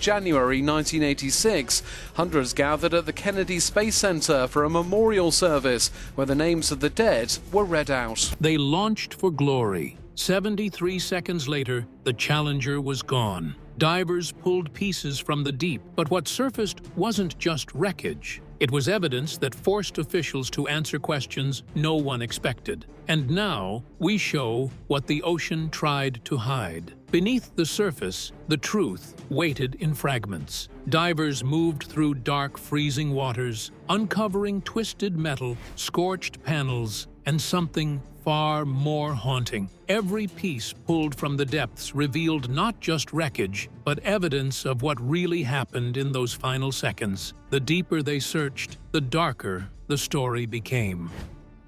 January 1986. Hundreds gathered at the Kennedy Space Center for a memorial service where the names of the dead were read out. They launched for glory. 73 seconds later, the Challenger was gone. Divers pulled pieces from the deep, but what surfaced wasn't just wreckage. It was evidence that forced officials to answer questions no one expected. And now, we show what the ocean tried to hide. Beneath the surface, the truth waited in fragments. Divers moved through dark, freezing waters, uncovering twisted metal, scorched panels, and something far more haunting. Every piece pulled from the depths revealed not just wreckage, but evidence of what really happened in those final seconds. The deeper they searched, the darker the story became.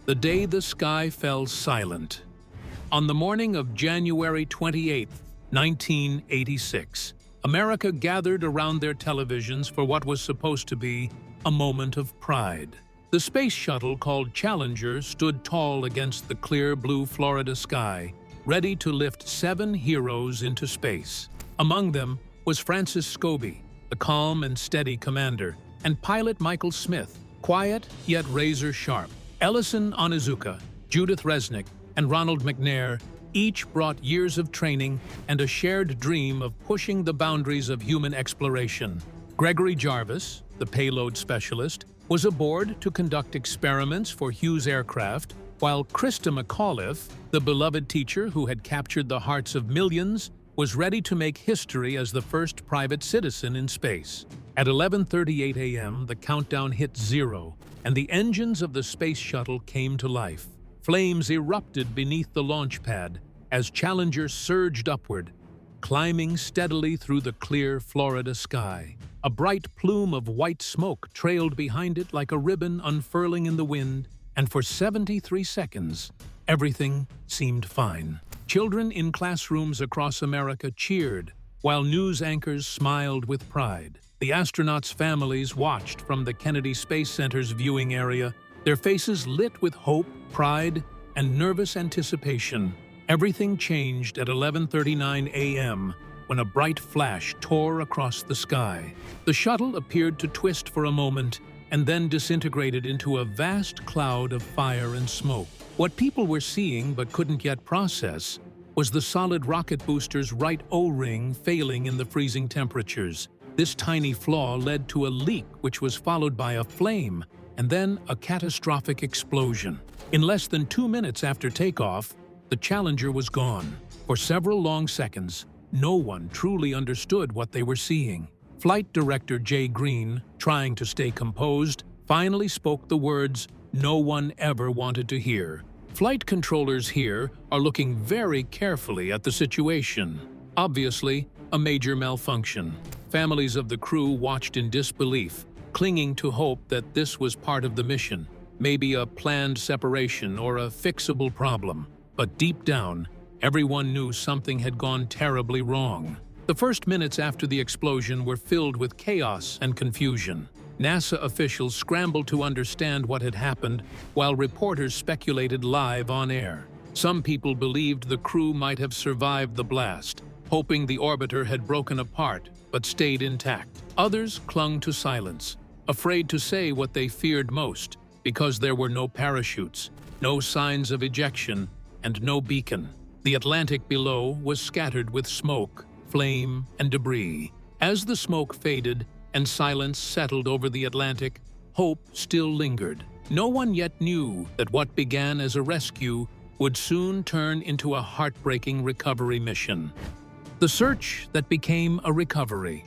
The day the sky fell silent. On the morning of January 28, 1986, America gathered around their televisions for what was supposed to be a moment of pride. The space shuttle called Challenger stood tall against the clear blue Florida sky, ready to lift 7 heroes into space. Among them was Francis Scobie, the calm and steady commander, and pilot Michael Smith, quiet yet razor-sharp. Ellison Onizuka, Judith Resnick, and Ronald McNair each brought years of training and a shared dream of pushing the boundaries of human exploration. Gregory Jarvis, the payload specialist, was aboard to conduct experiments for Hughes Aircraft, while Krista McAuliffe, the beloved teacher who had captured the hearts of millions, was ready to make history as the first private citizen in space. At 11:38 a.m., the countdown hit 0, and the engines of the space shuttle came to life. Flames erupted beneath the launch pad as Challenger surged upward, climbing steadily through the clear Florida sky. A bright plume of white smoke trailed behind it like a ribbon unfurling in the wind, and for 73 seconds, everything seemed fine. Children in classrooms across America cheered, while news anchors smiled with pride. The astronauts' families watched from the Kennedy Space Center's viewing area, their faces lit with hope, pride, and nervous anticipation. Everything changed at 11:39 a.m., when a bright flash tore across the sky. The shuttle appeared to twist for a moment and then disintegrated into a vast cloud of fire and smoke. What people were seeing but couldn't yet process was the solid rocket booster's right O-ring failing in the freezing temperatures. This tiny flaw led to a leak which was followed by a flame and then a catastrophic explosion. In less than 2 minutes after takeoff, the Challenger was gone. For several long seconds, no one truly understood what they were seeing. Flight Director Jay Green, trying to stay composed, finally spoke the words no one ever wanted to hear. Flight controllers here are looking very carefully at the situation. Obviously, a major malfunction. Families of the crew watched in disbelief, clinging to hope that this was part of the mission, maybe a planned separation or a fixable problem. But deep down, everyone knew something had gone terribly wrong. The first minutes after the explosion were filled with chaos and confusion. NASA officials scrambled to understand what had happened, while reporters speculated live on air. Some people believed the crew might have survived the blast, hoping the orbiter had broken apart but stayed intact. Others clung to silence, afraid to say what they feared most, because there were no parachutes, no signs of ejection, and no beacon. The Atlantic below was scattered with smoke, flame, and debris. As the smoke faded and silence settled over the Atlantic, hope still lingered. No one yet knew that what began as a rescue would soon turn into a heartbreaking recovery mission. The search that became a recovery.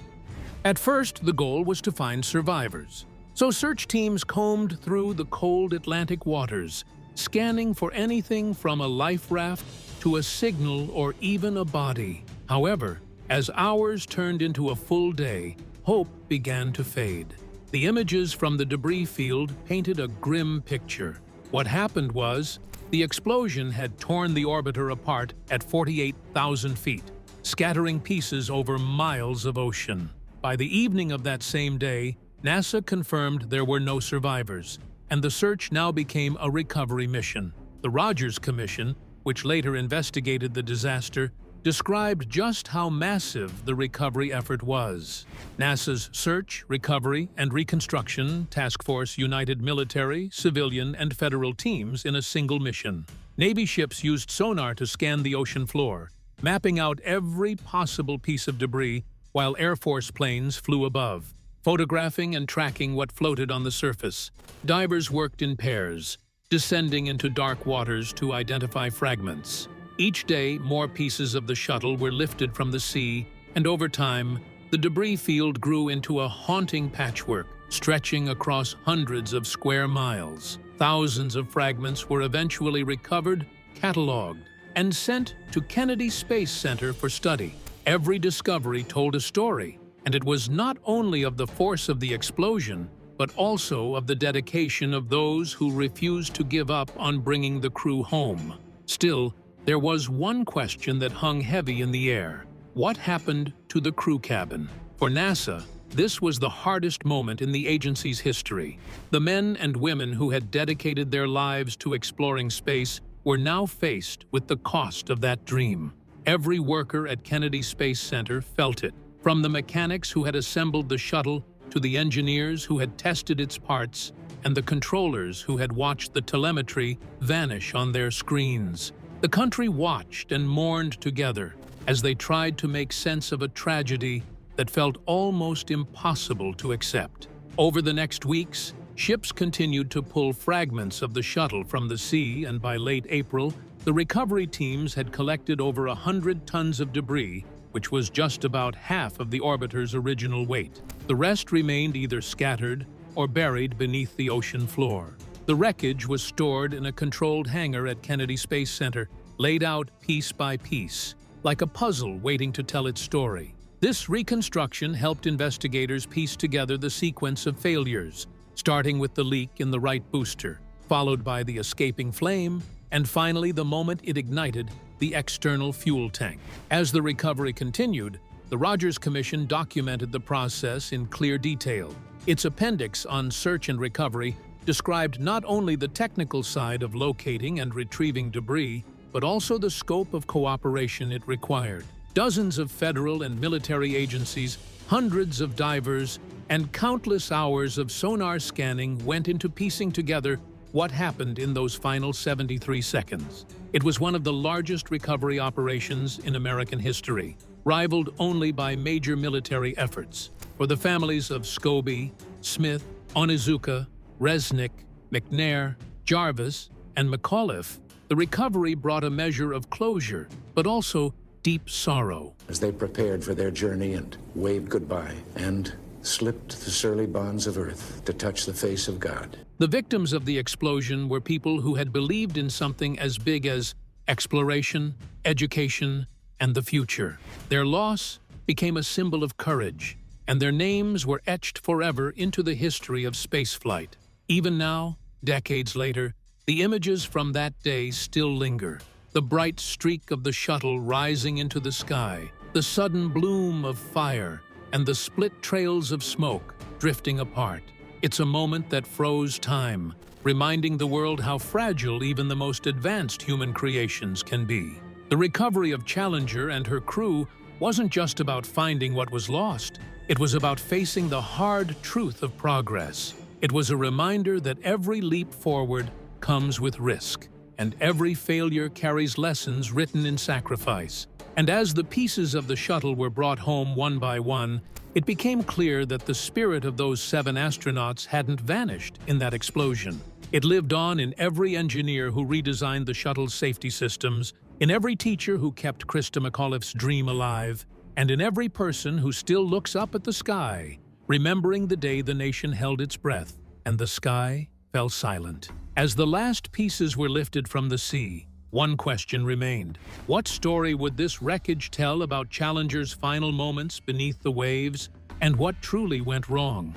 At first, the goal was to find survivors. So search teams combed through the cold Atlantic waters, scanning for anything from a life raft to a signal or even a body. However, as hours turned into a full day, hope began to fade. The images from the debris field painted a grim picture. What happened was, the explosion had torn the orbiter apart at 48,000 feet, scattering pieces over miles of ocean. By the evening of that same day, NASA confirmed there were no survivors, and the search now became a recovery mission. The Rogers Commission, which later investigated the disaster, described just how massive the recovery effort was. NASA's Search, Recovery, and Reconstruction Task Force united military, civilian, and federal teams in a single mission. Navy ships used sonar to scan the ocean floor, mapping out every possible piece of debris, while Air Force planes flew above, photographing and tracking what floated on the surface. Divers worked in pairs, descending into dark waters to identify fragments. Each day, more pieces of the shuttle were lifted from the sea, and over time, the debris field grew into a haunting patchwork, stretching across hundreds of square miles. Thousands of fragments were eventually recovered, catalogued, and sent to Kennedy Space Center for study. Every discovery told a story, and it was not only of the force of the explosion, but also of the dedication of those who refused to give up on bringing the crew home. Still, there was one question that hung heavy in the air. What happened to the crew cabin? For NASA, this was the hardest moment in the agency's history. The men and women who had dedicated their lives to exploring space were now faced with the cost of that dream. Every worker at Kennedy Space Center felt it, from the mechanics who had assembled the shuttle to the engineers who had tested its parts and the controllers who had watched the telemetry vanish on their screens. The country watched and mourned together as they tried to make sense of a tragedy that felt almost impossible to accept. Over the next weeks, ships continued to pull fragments of the shuttle from the sea, and by late April, the recovery teams had collected over 100 tons of debris, which was just about half of the orbiter's original weight. The rest remained either scattered or buried beneath the ocean floor. The wreckage was stored in a controlled hangar at Kennedy Space Center, laid out piece by piece, like a puzzle waiting to tell its story. This reconstruction helped investigators piece together the sequence of failures, starting with the leak in the right booster, followed by the escaping flame, and finally the moment it ignited, the external fuel tank. As the recovery continued, the Rogers Commission documented the process in clear detail. Its appendix on search and recovery described not only the technical side of locating and retrieving debris, but also the scope of cooperation it required. Dozens of federal and military agencies, hundreds of divers, and countless hours of sonar scanning went into piecing together what happened in those final 73 seconds. It was one of the largest recovery operations in American history, rivaled only by major military efforts. For the families of Scobie, Smith, Onizuka, Resnick, McNair, Jarvis, and McAuliffe, the recovery brought a measure of closure, but also deep sorrow. As they prepared for their journey and waved goodbye and slipped the surly bonds of earth to touch the face of God. The victims of the explosion were people who had believed in something as big as exploration, education, and the future. Their loss became a symbol of courage, and their names were etched forever into the history of spaceflight. Even now, decades later, the images from that day still linger. The bright streak of the shuttle rising into the sky, the sudden bloom of fire, and the split trails of smoke drifting apart. It's a moment that froze time, reminding the world how fragile even the most advanced human creations can be. The recovery of Challenger and her crew wasn't just about finding what was lost. It was about facing the hard truth of progress. It was a reminder that every leap forward comes with risk, and every failure carries lessons written in sacrifice. And as the pieces of the shuttle were brought home one by one, it became clear that the spirit of those 7 astronauts hadn't vanished in that explosion. It lived on in every engineer who redesigned the shuttle's safety systems, in every teacher who kept Krista McAuliffe's dream alive, and in every person who still looks up at the sky, remembering the day the nation held its breath and the sky fell silent. As the last pieces were lifted from the sea, one question remained. What story would this wreckage tell about Challenger's final moments beneath the waves, and what truly went wrong?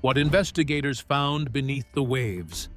What investigators found beneath the waves?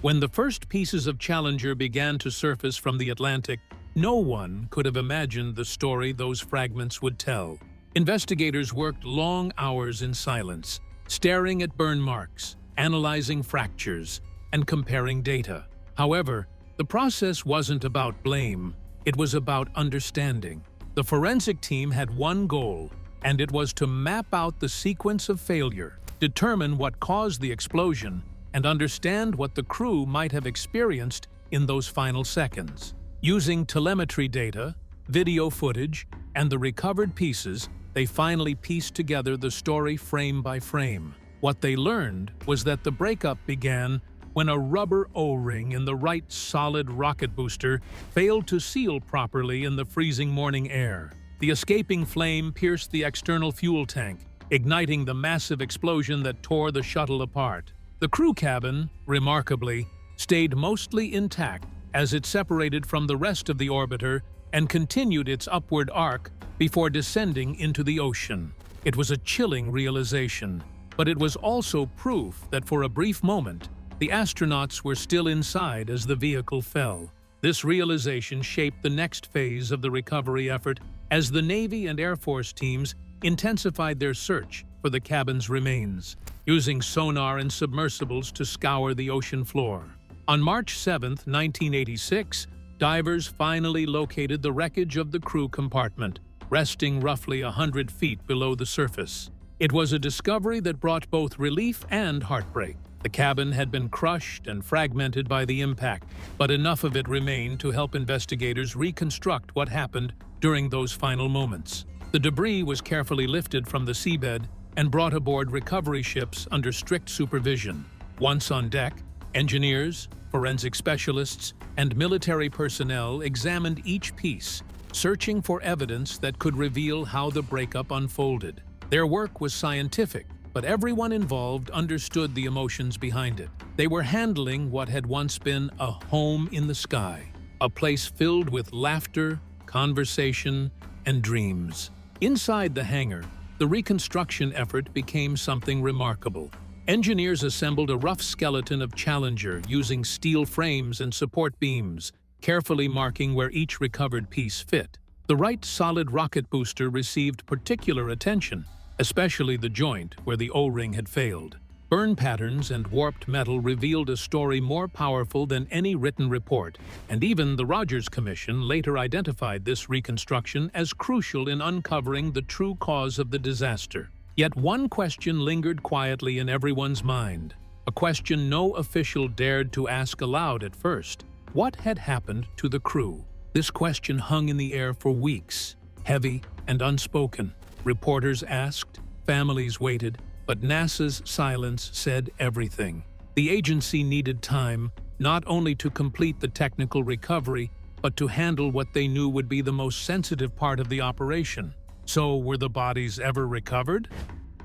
When the first pieces of Challenger began to surface from the Atlantic, no one could have imagined the story those fragments would tell. Investigators worked long hours in silence, staring at burn marks, analyzing fractures, and comparing data. However, the process wasn't about blame, it was about understanding. The forensic team had one goal, and it was to map out the sequence of failure, determine what caused the explosion, and understand what the crew might have experienced in those final seconds. Using telemetry data, video footage, and the recovered pieces, they finally pieced together the story frame by frame. What they learned was that the breakup began when a rubber O-ring in the right solid rocket booster failed to seal properly in the freezing morning air. The escaping flame pierced the external fuel tank, igniting the massive explosion that tore the shuttle apart. The crew cabin, remarkably, stayed mostly intact as it separated from the rest of the orbiter and continued its upward arc before descending into the ocean. It was a chilling realization, but it was also proof that for a brief moment, the astronauts were still inside as the vehicle fell. This realization shaped the next phase of the recovery effort as the Navy and Air Force teams intensified their search for the cabin's remains, using sonar and submersibles to scour the ocean floor. On March 7, 1986, divers finally located the wreckage of the crew compartment, resting roughly 100 feet below the surface. It was a discovery that brought both relief and heartbreak. The cabin had been crushed and fragmented by the impact, but enough of it remained to help investigators reconstruct what happened during those final moments. The debris was carefully lifted from the seabed and brought aboard recovery ships under strict supervision. Once on deck, engineers, forensic specialists, and military personnel examined each piece, searching for evidence that could reveal how the breakup unfolded. Their work was scientific, but everyone involved understood the emotions behind it. They were handling what had once been a home in the sky, a place filled with laughter, conversation, and dreams. Inside the hangar, the reconstruction effort became something remarkable. Engineers assembled a rough skeleton of Challenger using steel frames and support beams, carefully marking where each recovered piece fit. The right solid rocket booster received particular attention, especially the joint where the O-ring had failed. Burn patterns and warped metal revealed a story more powerful than any written report, and even the Rogers Commission later identified this reconstruction as crucial in uncovering the true cause of the disaster. Yet one question lingered quietly in everyone's mind, a question no official dared to ask aloud at first. What had happened to the crew? This question hung in the air for weeks, heavy and unspoken. Reporters asked, families waited, but NASA's silence said everything. The agency needed time, not only to complete the technical recovery, but to handle what they knew would be the most sensitive part of the operation. So, were the bodies ever recovered?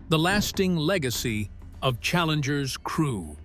The lasting legacy of Challenger's crew.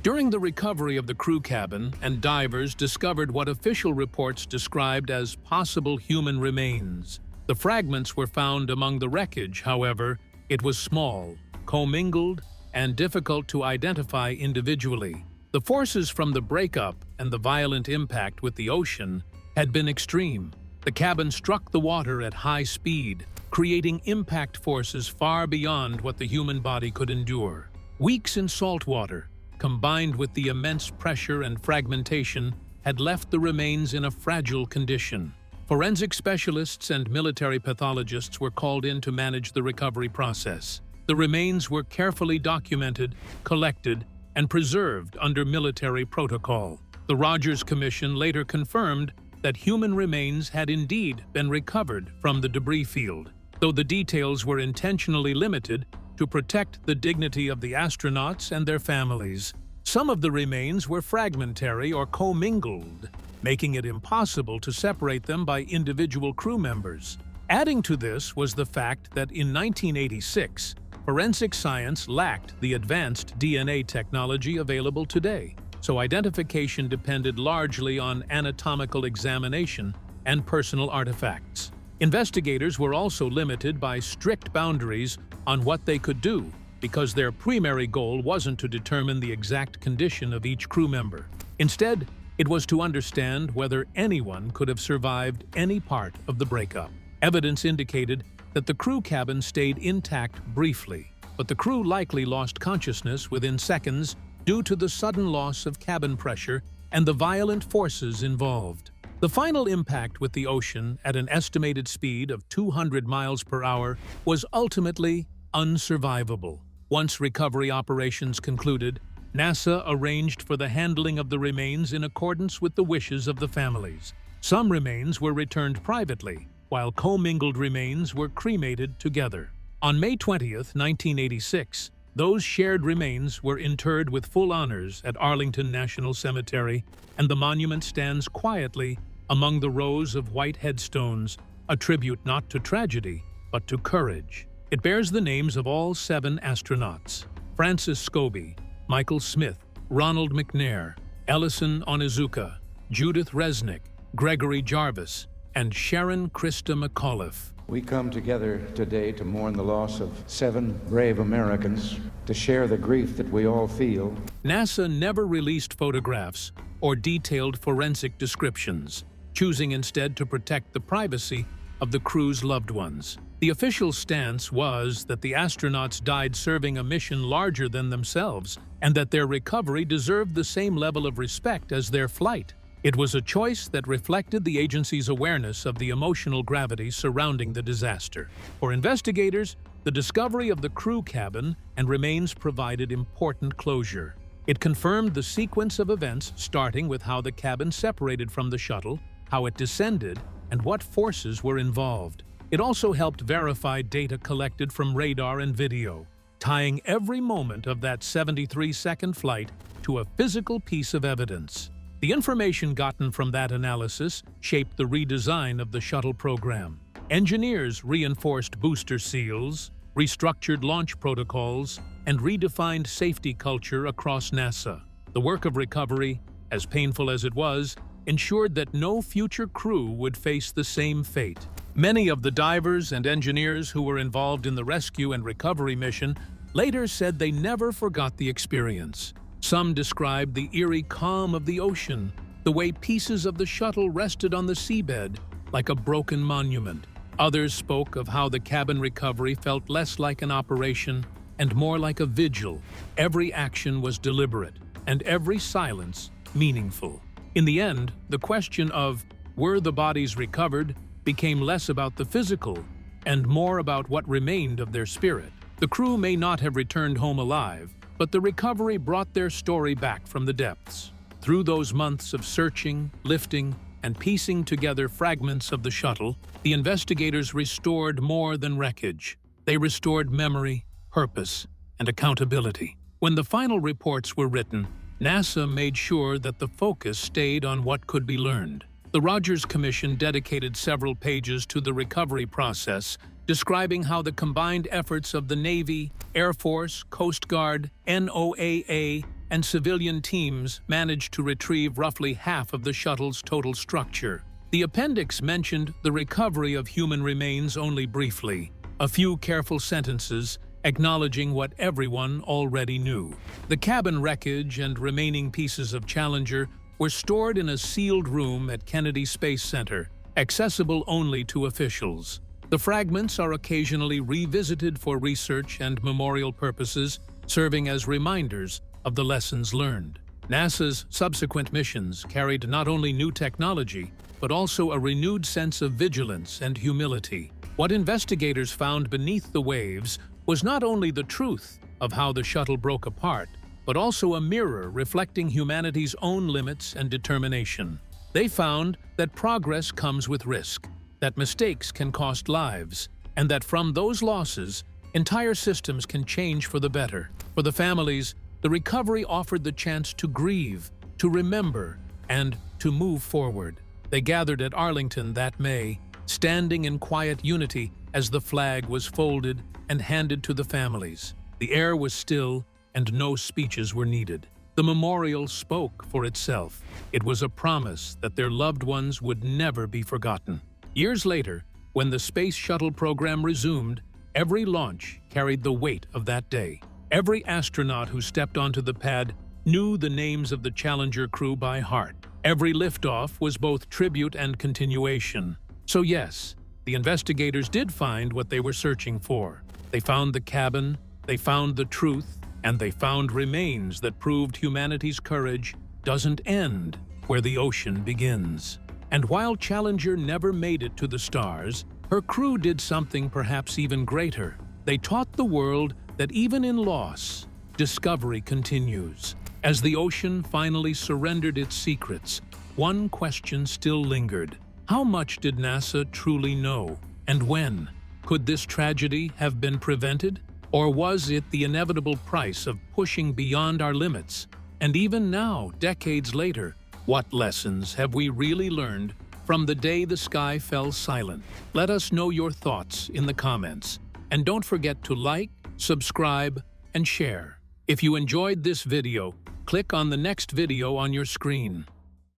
During the recovery of the crew cabin, and divers discovered what official reports described as possible human remains. The fragments were found among the wreckage, however. It was small, commingled, and difficult to identify individually. The forces from the breakup and the violent impact with the ocean had been extreme. The cabin struck the water at high speed, creating impact forces far beyond what the human body could endure. Weeks in salt water, combined with the immense pressure and fragmentation, had left the remains in a fragile condition. Forensic specialists and military pathologists were called in to manage the recovery process. The remains were carefully documented, collected, and preserved under military protocol. The Rogers Commission later confirmed that human remains had indeed been recovered from the debris field, though the details were intentionally limited to protect the dignity of the astronauts and their families. Some of the remains were fragmentary or commingled, making it impossible to separate them by individual crew members. Adding to this was the fact that in 1986, forensic science lacked the advanced DNA technology available today, so identification depended largely on anatomical examination and personal artifacts. Investigators were also limited by strict boundaries on what they could do, because their primary goal wasn't to determine the exact condition of each crew member. Instead, it was to understand whether anyone could have survived any part of the breakup. Evidence indicated that the crew cabin stayed intact briefly, but the crew likely lost consciousness within seconds due to the sudden loss of cabin pressure and the violent forces involved. The final impact with the ocean at an estimated speed of 200 miles per hour was ultimately unsurvivable. Once recovery operations concluded, NASA arranged for the handling of the remains in accordance with the wishes of the families. Some remains were returned privately, while commingled remains were cremated together. On May 20th, 1986, those shared remains were interred with full honors at Arlington National Cemetery, and the monument stands quietly among the rows of white headstones, a tribute not to tragedy, but to courage. It bears the names of all 7 astronauts: Francis Scobie, Michael Smith, Ronald McNair, Ellison Onizuka, Judith Resnick, Gregory Jarvis, and Sharon Christa McAuliffe. We come together today to mourn the loss of 7 brave Americans, to share the grief that we all feel. NASA never released photographs or detailed forensic descriptions, choosing instead to protect the privacy of the crew's loved ones. The official stance was that the astronauts died serving a mission larger than themselves, and that their recovery deserved the same level of respect as their flight. It was a choice that reflected the agency's awareness of the emotional gravity surrounding the disaster. For investigators, the discovery of the crew cabin and remains provided important closure. It confirmed the sequence of events, starting with how the cabin separated from the shuttle, how it descended, and what forces were involved. It also helped verify data collected from radar and video, tying every moment of that 73-second flight to a physical piece of evidence. The information gotten from that analysis shaped the redesign of the shuttle program. Engineers reinforced booster seals, restructured launch protocols, and redefined safety culture across NASA. The work of recovery, as painful as it was, ensured that no future crew would face the same fate. Many of the divers and engineers who were involved in the rescue and recovery mission later said they never forgot the experience. Some described the eerie calm of the ocean, the way pieces of the shuttle rested on the seabed like a broken monument. Others spoke of how the cabin recovery felt less like an operation and more like a vigil. Every action was deliberate, and every silence meaningful. In the end, the question of were the bodies recovered became less about the physical and more about what remained of their spirit. The crew may not have returned home alive, but the recovery brought their story back from the depths. Through those months of searching, lifting, and piecing together fragments of the shuttle, the investigators restored more than wreckage. They restored memory, purpose, and accountability. When the final reports were written, NASA made sure that the focus stayed on what could be learned. The Rogers Commission dedicated several pages to the recovery process, describing how the combined efforts of the Navy, Air Force, Coast Guard, NOAA, and civilian teams managed to retrieve roughly half of the shuttle's total structure. The appendix mentioned the recovery of human remains only briefly, a few careful sentences acknowledging what everyone already knew. The cabin wreckage and remaining pieces of Challenger were stored in a sealed room at Kennedy Space Center, accessible only to officials. The fragments are occasionally revisited for research and memorial purposes, serving as reminders of the lessons learned. NASA's subsequent missions carried not only new technology, but also a renewed sense of vigilance and humility. What investigators found beneath the waves was not only the truth of how the shuttle broke apart, but also a mirror reflecting humanity's own limits and determination. They found that progress comes with risk, that mistakes can cost lives, and that from those losses, entire systems can change for the better. For the families, the recovery offered the chance to grieve, to remember, and to move forward. They gathered at Arlington that May, standing in quiet unity as the flag was folded and handed to the families. The air was still, and no speeches were needed. The memorial spoke for itself. It was a promise that their loved ones would never be forgotten. Years later, when the Space Shuttle program resumed, every launch carried the weight of that day. Every astronaut who stepped onto the pad knew the names of the Challenger crew by heart. Every liftoff was both tribute and continuation. So yes, the investigators did find what they were searching for. They found the cabin, they found the truth, and they found remains that proved humanity's courage doesn't end where the ocean begins. And while Challenger never made it to the stars, her crew did something perhaps even greater. They taught the world that even in loss, discovery continues. As the ocean finally surrendered its secrets, one question still lingered. How much did NASA truly know? And when? Could this tragedy have been prevented? Or was it the inevitable price of pushing beyond our limits? And even now, decades later, what lessons have we really learned from the day the sky fell silent? Let us know your thoughts in the comments. And don't forget to like, subscribe, and share. If you enjoyed this video, click on the next video on your screen.